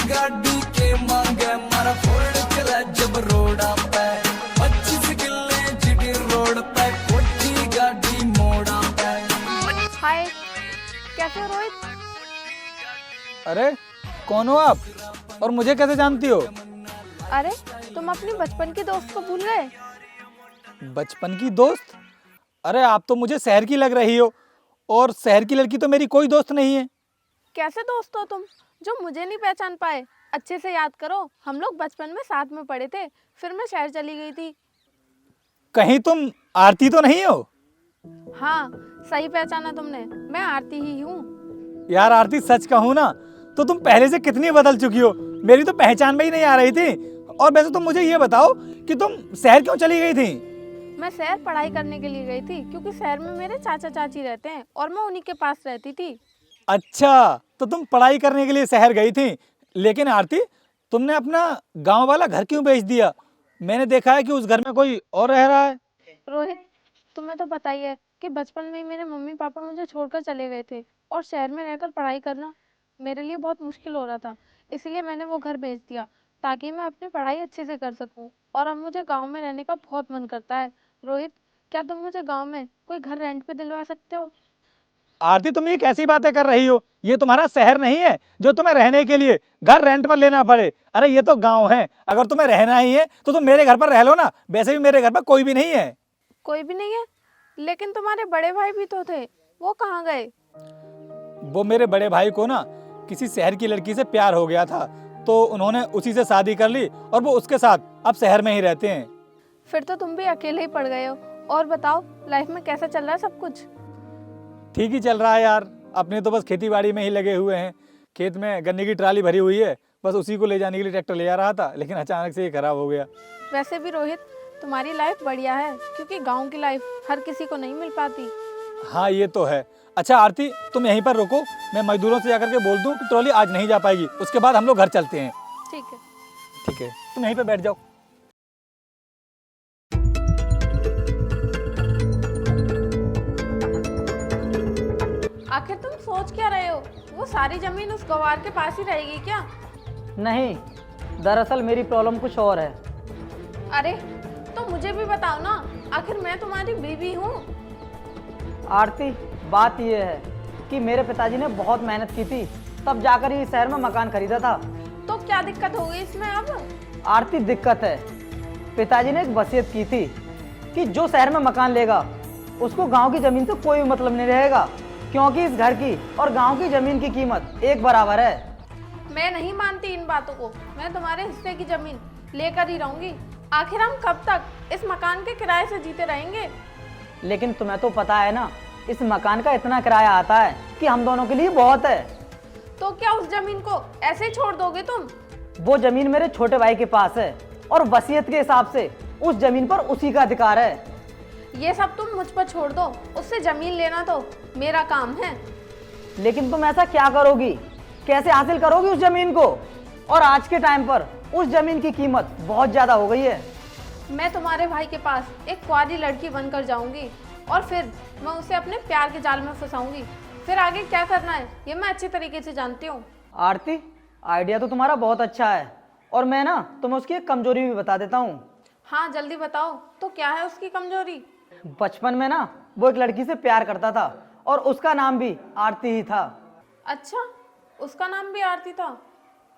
गाड़ी के मांगे मारा फोड़ चला जब रोड़ा पे 25 किले जीटी रोड पे कोठी गाड़ी मोड़ा पे। हाय, कैसे हो रोहित? अरे कौन हो आप और मुझे कैसे जानती हो? अरे तुम अपनी बचपन के दोस्त को भूल गए? बचपन की दोस्त? अरे आप तो मुझे शहर की लग रही हो और शहर की लड़की तो मेरी कोई दोस्त नहीं है। कैसे दोस्त हो तुम जो मुझे नहीं पहचान पाए? अच्छे से याद करो, हम लोग बचपन में साथ में पढ़े थे, फिर मैं शहर चली गई थी। कहीं तुम आरती तो नहीं हो? हाँ, सही पहचाना तुमने, मैं आरती ही हूँ। यार आरती सच कहूँ ना तो तुम पहले से कितनी बदल चुकी हो, मेरी तो पहचान में ही नहीं आ रही थी। और वैसे तुम मुझे ये बताओ कि तुम शहर क्यों चली गई थी? मैं शहर पढ़ाई करने के लिए गई थी क्योंकि शहर में मेरे चाचा चाची रहते हैं और मैं उन्हीं के पास रहती थी। अच्छा, तो तुम पढ़ाई करने के लिए शहर गई थी, लेकिन आरती तुमने अपना गांव वाला घर क्यों बेच दिया? मैंने देखा है कि उस घर में कोई और रह रहा है। रोहित, तुम्हें तो पता ही है कि बचपन में ही मेरे मम्मी पापा मुझे छोड़कर चले गए थे और शहर में रहकर पढ़ाई करना मेरे लिए बहुत मुश्किल हो रहा था। इसलिए मैंने वो घर बेच दिया ताकि मैं अपनी पढ़ाई अच्छे से कर सकूं। और अब मुझे गांव में रहने का बहुत मन करता है। रोहित, क्या तुम मुझे गांव में कोई घर रेंट पे दिलवा सकते हो? आरती तुम ये कैसी बातें कर रही हो? ये तुम्हारा शहर नहीं है जो तुम्हें रहने के लिए घर रेंट पर लेना पड़े। अरे ये तो गांव है, अगर तुम्हें रहना ही है तो तुम मेरे घर पर रह लो ना। वैसे भी मेरे घर पर कोई भी नहीं है। कोई भी नहीं है? लेकिन तुम्हारे बड़े भाई भी तो थे, वो कहाँ गए? वो मेरे बड़े भाई को ना किसी शहर की लड़की से प्यार हो गया था, तो उन्होंने उसी से शादी कर ली और वो उसके साथ अब शहर में ही रहते हैं। फिर तो तुम भी अकेले ही पड़ गए हो। और बताओ, लाइफ में कैसा चल रहा है सब कुछ? ठीक ही चल रहा है यार, अपने तो बस खेती बाड़ी में ही लगे हुए हैं। खेत में गन्ने की ट्राली भरी हुई है, बस उसी को ले जाने के लिए ट्रैक्टर ले जा रहा था, लेकिन अचानक से ये खराब हो गया। वैसे भी रोहित, तुम्हारी लाइफ बढ़िया है क्योंकि गांव की लाइफ हर किसी को नहीं मिल पाती। हाँ ये तो है। अच्छा आरती तुम यहीं पर रुको, मैं मजदूरों से जाकर के बोल दूं कि ट्रॉली आज नहीं जा पाएगी, उसके बाद हम लोग घर चलते हैं। ठीक है। ठीक है, तुम यहीं पे बैठ जाओ। आखिर तुम सोच क्या रहे हो? वो सारी जमीन उस गवार के पास ही रहेगी क्या? नहीं, दरअसल मेरी प्रॉब्लम कुछ और है। अरे तो मुझे भी बताओ ना, आखिर मैं तुम्हारी बीवी हूँ। आरती, बात यह है कि मेरे पिताजी ने बहुत मेहनत की थी, तब जाकर ही शहर में मकान खरीदा था। तो क्या दिक्कत हो गई इसमें अब? आरती, दिक्कत है, पिताजी ने एक वसीयत की थी कि जो शहर में मकान लेगा उसको गांव की जमीन से कोई मतलब नहीं रहेगा, क्योंकि इस घर की और गांव की जमीन की कीमत एक बराबर है। मैं नहीं मानती इन बातों को। मैं तुम्हारे हिस्से की जमीन लेकर ही रहूंगी। आखिर हम कब तक इस मकान के किराए से जीते रहेंगे? लेकिन तुम्हें तो पता है ना, इस मकान का इतना किराया आता है कि हम दोनों के लिए बहुत है। तो क्या उस जमीन को ऐसे ही छोड़ दोगे तुम? वो जमीन मेरे छोटे भाई के पास है और वसीयत के हिसाब से उस जमीन पर उसी का अधिकार है। ये सब तुम मुझ पर छोड़ दो, उससे जमीन लेना तो मेरा काम है। लेकिन तुम ऐसा क्या करोगी? कैसे हासिल करोगी उस जमीन को? और आज के टाइम पर उस जमीन की कीमत बहुत ज्यादा हो गई है। मैं तुम्हारे भाई के पास एक कुंवारी लड़की बनकर जाऊंगी और फिर मैं उसे अपने प्यार के जाल में फंसाऊंगी। फिर आगे क्या करना है ये मैं अच्छी तरीके से जानती हूँ। आरती, आइडिया तो तुम्हारा बहुत अच्छा है और मैं ना तुम्हें उसकी एक कमजोरी भी बता देता हूँ। हाँ जल्दी बताओ, तो क्या है उसकी कमजोरी? बचपन में ना वो एक लड़की से प्यार करता था और उसका नाम भी आरती ही था। अच्छा, उसका नाम भी आरती था?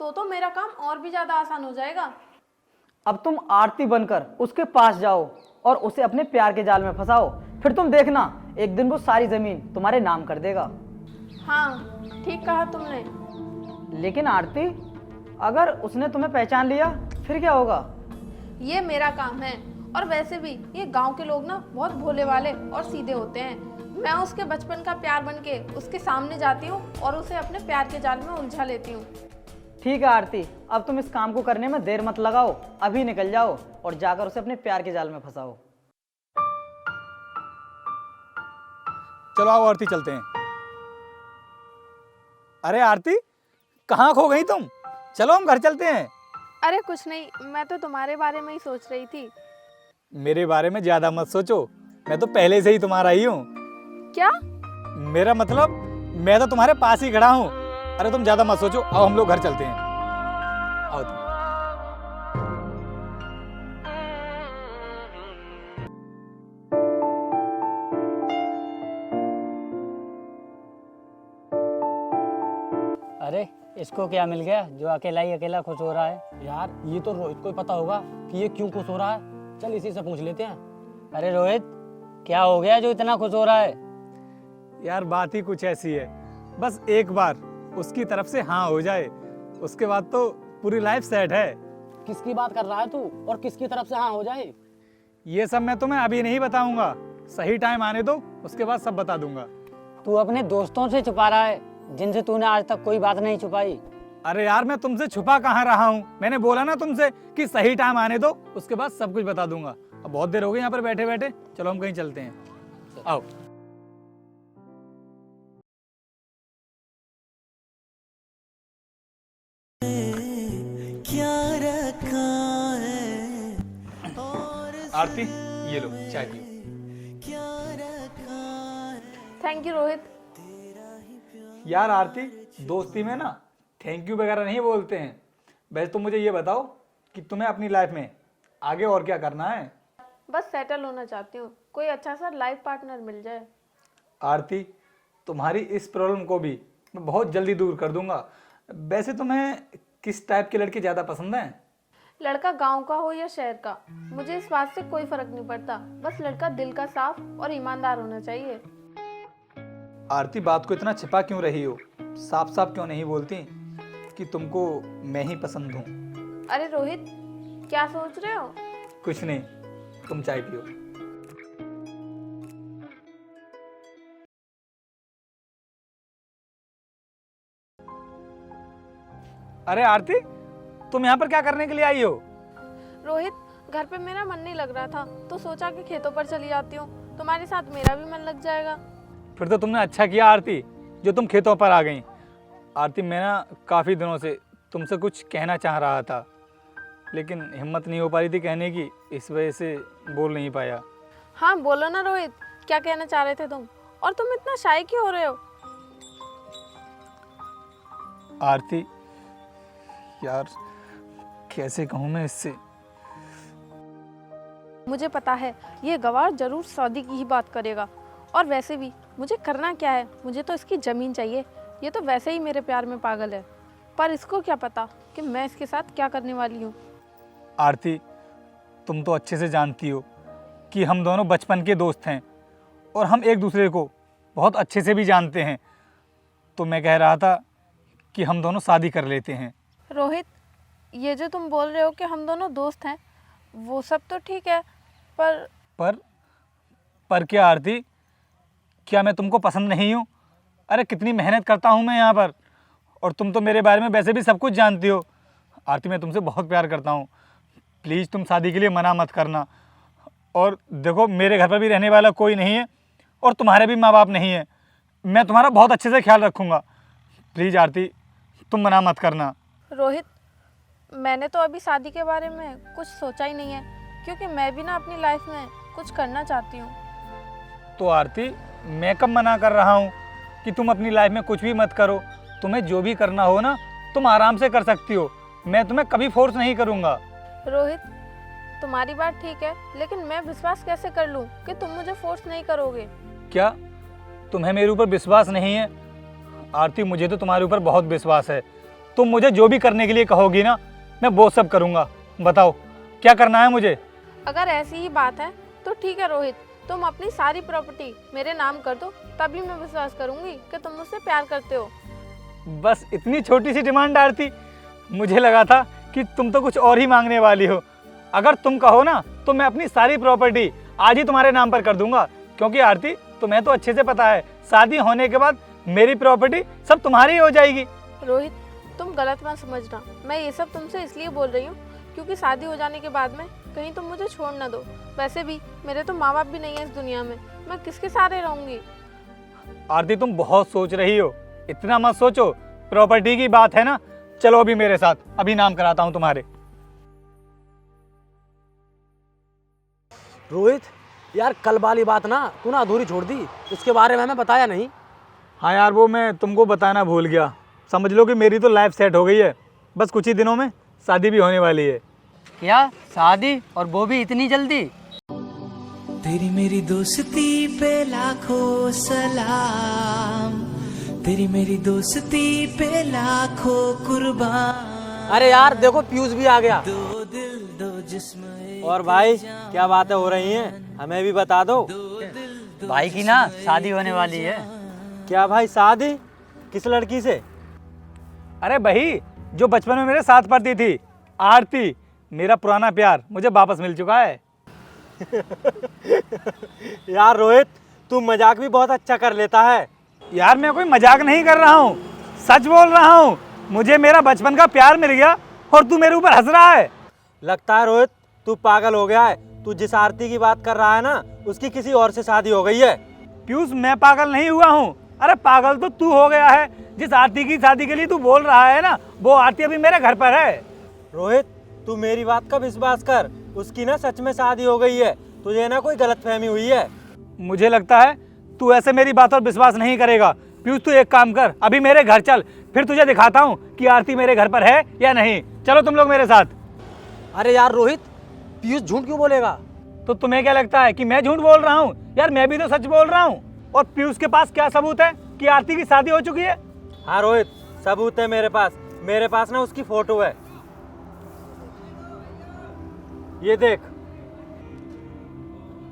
तो मेरा काम और भी ज्यादा आसान हो जाएगा। अब तुम आरती बनकर उसके पास जाओ और उसे अपने प्यार के जाल में फंसाओ, फिर तुम देखना एक दिन वो सारी जमीन तुम्हारे नाम कर देगा। हाँ, ठीक कहा तुमने। लेकिन आरती, अगर उसने तुम्हें पहचान लिया फिर क्या होगा? ये मेरा काम है। और वैसे भी ये गांव के लोग ना बहुत भोले वाले और सीधे होते हैं। मैं उसके बचपन का प्यार बनके उसके सामने जाती हूँ और उसे अपने प्यार के जाल में उलझा लेती हूँ। ठीक है आरती, अब तुम इस काम को करने में देर मत लगाओ, अभी निकल जाओ और जाकर उसे अपने प्यार के जाल में फंसाओ। चलो आओ आरती चलते हैं। अरे आरती कहाँ खो गई तुम? चलो हम घर चलते हैं। अरे कुछ नहीं, मैं तो तुम्हारे बारे में ही सोच रही थी। मेरे बारे में ज्यादा मत सोचो, मैं तो पहले से ही तुम्हारा ही हूँ। क्या? मेरा मतलब मैं तो तुम्हारे पास ही खड़ा हूँ। अरे तुम ज्यादा मत सोचो, आओ हम लोग घर चलते हैं। आओ तुम। अरे इसको क्या मिल गया जो अकेला ही अकेला खुश हो रहा है? यार ये तो रोहित को ही पता होगा कि ये क्यों खुश हो रहा है। चल इसी से पूछ लेते हैं। अरे रोहित, क्या हो गया जो इतना खुश हो रहा है? यार बात ही कुछ ऐसी है, बस एक बार उसकी तरफ से हाँ हो जाए, उसके बाद तो पूरी लाइफ सेट है। किसकी बात कर रहा है तू, और किसकी तरफ से हाँ हो जाए? ये सब मैं तुम्हें अभी नहीं बताऊंगा, सही टाइम आने दो, उसके बाद सब बता दूंगा। तू अपने दोस्तों से छुपा रहा है जिनसे तूने आज तक कोई बात नहीं छुपाई। अरे यार मैं तुमसे छुपा कहाँ रहा हूँ, मैंने बोला ना तुमसे कि सही टाइम आने दो, उसके बाद सब कुछ बता दूंगा। अब बहुत देर हो गई यहाँ पर बैठे बैठे, चलो हम कहीं चलते हैं, आओ। आरती ये लो चाय पियो। Thank you Rohit. यार आरती, दोस्ती में ना थैंक यू वगैरह नहीं बोलते हैं। वैसे तुम मुझे ये बताओ कि तुम्हें अपनी लाइफ में आगे और क्या करना है? बस सेटल होना चाहती हूँ, कोई अच्छा सा लाइफ पार्टनर मिल जाए। आरती, तुम्हारी इस प्रॉब्लम को भी मैं बहुत जल्दी दूर कर दूंगा। वैसे तुम्हें किस टाइप के लड़के ज़्यादा पसंद हैं? लड़का गांव का हो या शहर का, मुझे इस बात से कोई फर्क नहीं पड़ता, बस लड़का दिल का साफ और ईमानदार होना चाहिए। आरती, बात को इतना छिपा क्यों रही हो? साफ साफ क्यों नहीं बोलती कि तुमको मैं ही पसंद हूँ? अरे रोहित, क्या सोच रहे हो? कुछ नहीं, तुम चाय पियो। अरे आरती, तुम यहाँ पर क्या करने के लिए आई हो? रोहित, घर पे मेरा मन नहीं लग रहा था तो सोचा कि खेतों पर चली जाती हूँ, तुम्हारे साथ मेरा भी मन लग जाएगा। फिर तो तुमने अच्छा किया आरती, जो तुम खेतों पर आ गई। आरती, मैं ना काफ़ी दिनों से तुमसे कुछ कहना चाह रहा था, लेकिन हिम्मत नहीं हो पा रही थी कहने की, इस वजह से बोल नहीं पाया। हाँ बोलो ना रोहित, क्या कहना चाह रहे थे तुम, और तुम इतना शाय क्यों हो रहे हो? आरती यार, कैसे कहूँ मैं इससे? मुझे पता है ये गवार जरूर शादी की ही बात करेगा, और वैसे भी मुझे करना क्या है, मुझे तो इसकी ज़मीन चाहिए। ये तो वैसे ही मेरे प्यार में पागल है, पर इसको क्या पता कि मैं इसके साथ क्या करने वाली हूँ। आरती, तुम तो अच्छे से जानती हो कि हम दोनों बचपन के दोस्त हैं और हम एक दूसरे को बहुत अच्छे से भी जानते हैं, तो मैं कह रहा था कि हम दोनों शादी कर लेते हैं। रोहित, ये जो तुम बोल रहे हो कि हम दोनों दोस्त हैं, वो सब तो ठीक है, पर क्या आरती, क्या मैं तुमको पसंद नहीं हूँ? अरे कितनी मेहनत करता हूँ मैं यहाँ पर, और तुम तो मेरे बारे में वैसे भी सब कुछ जानती हो। आरती, मैं तुमसे बहुत प्यार करता हूँ, प्लीज़ तुम शादी के लिए मना मत करना। और देखो, मेरे घर पर भी रहने वाला कोई नहीं है और तुम्हारे भी माँ बाप नहीं है, मैं तुम्हारा बहुत अच्छे से ख्याल रखूँगा। प्लीज़ आरती, तुम मना मत करना। रोहित, मैंने तो अभी शादी के बारे में कुछ सोचा ही नहीं है, क्योंकि मैं भी ना अपनी लाइफ में कुछ करना चाहती हूँ। तो आरती, मैं कब मना कर रहा हूँ कि तुम अपनी लाइफ में कुछ भी मत करो? तुम्हें जो भी करना हो ना, तुम आराम से कर सकती हो, मैं तुम्हें कभी फोर्स नहीं करूँगा। रोहित, तुम्हारी बात ठीक है, लेकिन मैं विश्वास कैसे कर लूँ कि तुम मुझे फोर्स नहीं करोगे? क्या तुम्हें मेरे ऊपर विश्वास नहीं है? आरती, मुझे तो तुम्हारे ऊपर बहुत विश्वास है। तुम मुझे जो भी करने के लिए कहोगी ना, मैं वो सब करूँगा। बताओ क्या करना है मुझे? अगर ऐसी ही बात है तो ठीक है रोहित, तुम अपनी सारी प्रॉपर्टी मेरे नाम कर दो, तभी मैं विश्वास करूंगी कि तुम मुझसे प्यार करते हो। बस इतनी छोटी सी डिमांड आरती? मुझे लगा था कि तुम तो कुछ और ही मांगने वाली हो। अगर तुम कहो ना तो मैं अपनी सारी प्रॉपर्टी आज ही तुम्हारे नाम पर कर दूंगा, क्योंकि आरती, तुम्हें तो अच्छे से पता है शादी होने के बाद मेरी प्रॉपर्टी सब तुम्हारी हो जाएगी। रोहित, तुम गलत मत समझना, मैं ये सब तुमसे इसलिए बोल रही हूँ क्योंकि शादी हो जाने के बाद में कहीं तुम मुझे छोड़ ना दो। वैसे भी मेरे तो माँ बाप भी नहीं है इस दुनिया में, मैं किसके सहारे रहूंगी? आरती, तुम बहुत सोच रही हो, इतना मत सोचो। प्रॉपर्टी की बात है ना, चलो अभी मेरे साथ, अभी नाम कराता हूँ तुम्हारे। रोहित यार, कल वाली बात ना तू ना अधूरी छोड़ दी, उसके बारे में हमें बताया नहीं। हाँ यार, वो मैं तुमको बताना भूल गया। समझ लो कि मेरी तो लाइफ सेट हो गई है, बस कुछ ही दिनों में शादी भी होने वाली है। क्या शादी, और वो भी इतनी जल्दी? तेरी मेरी दोस्ती पे लाखों सलाम, तेरी मेरी दोस्ती पे लाखों कुर्बान। अरे यार देखो पीयूष भी आ गया। दो दिल दो जिस्म और भाई क्या बातें हो रही हैं, हमें भी बता दो। भाई की ना शादी होने वाली है। क्या भाई शादी, किस लड़की से? अरे भाई, जो बचपन में मेरे साथ पढ़ती थी, आरती। मेरा पुराना प्यार मुझे वापस मिल चुका है। यार रोहित, तू मजाक भी बहुत अच्छा कर लेता है। यार मैं कोई मजाक नहीं कर रहा हूँ, सच बोल रहा हूँ। मुझे मेरा बचपन का प्यार मिल गया और तू मेरे ऊपर हंस रहा है। लगता है रोहित तू पागल हो गया है। तू जिस आरती की बात कर रहा है ना, उसकी किसी और से शादी हो गई है। पीयूष, मैं पागल नहीं हुआ हूँ। अरे पागल तो तू हो गया है। जिस आरती की शादी के लिए तू बोल रहा है ना, वो आरती अभी मेरे घर पर है। रोहित, तू मेरी बात का विश्वास कर, उसकी ना सच में शादी हो गई है। तुझे ना कोई गलतफहमी हुई है। मुझे लगता है तू ऐसे मेरी बात पर विश्वास नहीं करेगा। पीयूष, तू एक काम कर, अभी मेरे घर चल, फिर तुझे दिखाता हूँ कि आरती मेरे घर पर है या नहीं। चलो तुम लोग मेरे साथ। अरे यार रोहित, पीयूष झूठ क्यों बोलेगा? तो तुम्हें क्या लगता है कि मैं झूठ बोल रहा हूँ? यार मैं भी तो सच बोल रहा हूँ। और पीयूष के पास क्या सबूत है कि आरती की शादी हो चुकी है? हाँ रोहित, सबूत है मेरे पास। मेरे पास ना उसकी फोटो है, ये देख।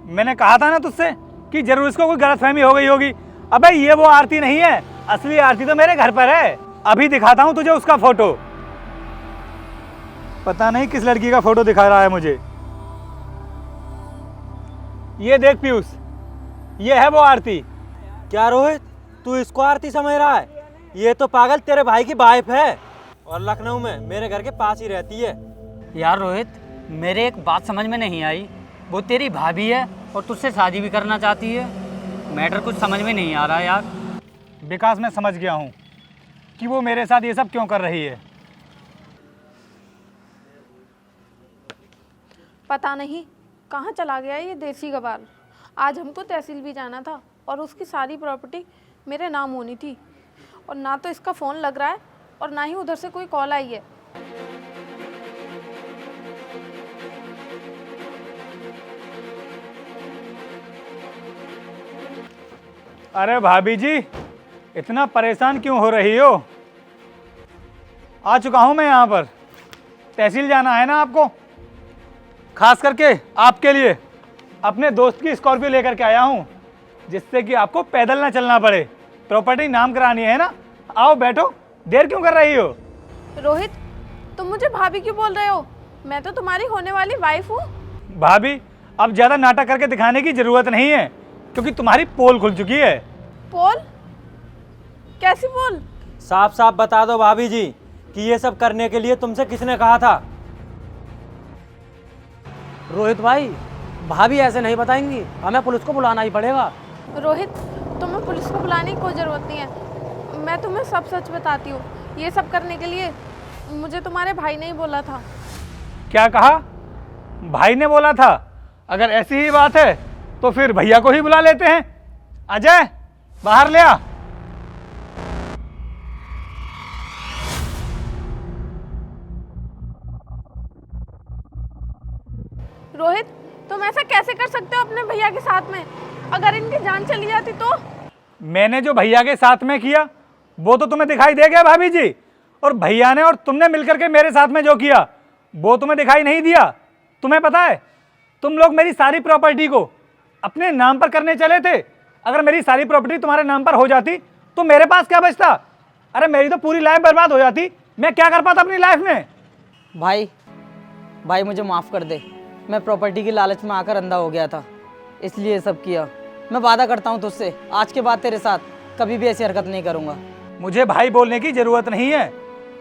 मैंने कहा था ना तुझसे कि जरूर इसको कोई गलतफहमी हो गई होगी। अबे ये वो आरती नहीं है, असली आरती तो मेरे घर पर है। अभी दिखाता हूँ तुझे उसका फोटो। पता नहीं किस लड़की का फोटो दिखा रहा है मुझे। ये देख पीयूष, ये है वो आरती। क्या रोहित, तू इसको आरती समझ रहा है? ये तो पागल तेरे भाई की वाइफ है और लखनऊ में मेरे घर के पास ही रहती है। यार रोहित, मेरे एक बात समझ में नहीं आई। वो तेरी भाभी है और तुझसे शादी भी करना चाहती है। मैटर कुछ समझ में नहीं आ रहा यार। विकास, मैं समझ गया हूँ कि वो मेरे साथ ये सब क्यों कर रही है। पता नहीं कहाँ चला गया ये देसी गवार। आज हमको तहसील भी जाना था और उसकी सारी प्रॉपर्टी मेरे नाम होनी थी, और ना तो इसका फ़ोन लग रहा है और ना ही उधर से कोई कॉल आई है। अरे भाभी जी, इतना परेशान क्यों हो रही हो? आ चुका हूँ मैं यहाँ पर। तहसील जाना है ना आपको? खास करके आपके लिए अपने दोस्त की स्कॉर्पियो लेकर के आया हूँ, जिससे कि आपको पैदल ना चलना पड़े। प्रॉपर्टी नाम करानी है ना? आओ बैठो, देर क्यों कर रही हो? रोहित, तुम मुझे भाभी क्यों बोल रहे हो? मैं तो तुम्हारी होने वाली वाइफ हूँ। भाभी, अब ज़्यादा नाटक करके दिखाने की ज़रूरत नहीं है, क्योंकि तुम्हारी पोल खुल चुकी है। पोल? कैसी पोल? साफ साफ बता दो भाभी जी कि ये सब करने के लिए तुमसे किसने कहा था? रोहित भाई, भाभी ऐसे नहीं बताएंगी, हमें पुलिस को बुलाना ही पड़ेगा। रोहित, तुम्हें पुलिस को बुलाने की कोई ज़रूरत नहीं है। मैं तुम्हें सब सच बताती हूँ। ये सब करने के लिए मुझे तुम्हारे भाई ने ही बोला था। क्या कहा? भाई ने बोला था? अगर ऐसी ही बात है तो फिर भैया को ही बुला लेते हैं। अजय, बाहर ले आ। रोहित, तुम ऐसा कैसे कर सकते हो अपने भैया के साथ में? अगर इनकी जान चली जाती तो? मैंने जो भैया के साथ में किया वो तो तुम्हें दिखाई दे गया भाभी जी, और भैया ने और तुमने मिलकर के मेरे साथ में जो किया वो तुम्हें दिखाई नहीं दिया। तुम्हें पता है, तुम लोग मेरी सारी प्रॉपर्टी को अपने नाम पर करने चले थे। अगर मेरी सारी प्रॉपर्टी तुम्हारे नाम पर हो जाती तो मेरे पास क्या बचता? अरे मेरी तो पूरी लाइफ बर्बाद हो जाती। मैं क्या कर पाता अपनी लाइफ में? भाई मुझे माफ़ कर दे। मैं प्रॉपर्टी की लालच में आकर अंधा हो गया था, इसलिए ये सब किया। मैं वादा करता हूँ तुझसे, आज के बाद तेरे साथ कभी भी ऐसी हरकत नहीं करूँगा। मुझे भाई बोलने की जरूरत नहीं है।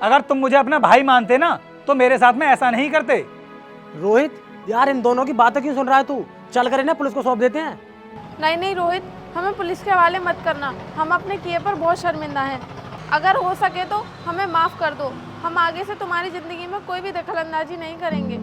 अगर तुम मुझे अपना भाई मानते ना तो मेरे साथ में ऐसा नहीं करते। रोहित यार, इन दोनों की बातें क्यों सुन रहा है तू? चल कर इन्हें पुलिस को सौंप देते हैं। नहीं रोहित, हमें पुलिस के हवाले मत करना। हम अपने किए पर बहुत शर्मिंदा हैं। अगर हो सके तो हमें माफ़ कर दो। हम आगे से तुम्हारी ज़िंदगी में कोई भी दखलंदाजी नहीं करेंगे।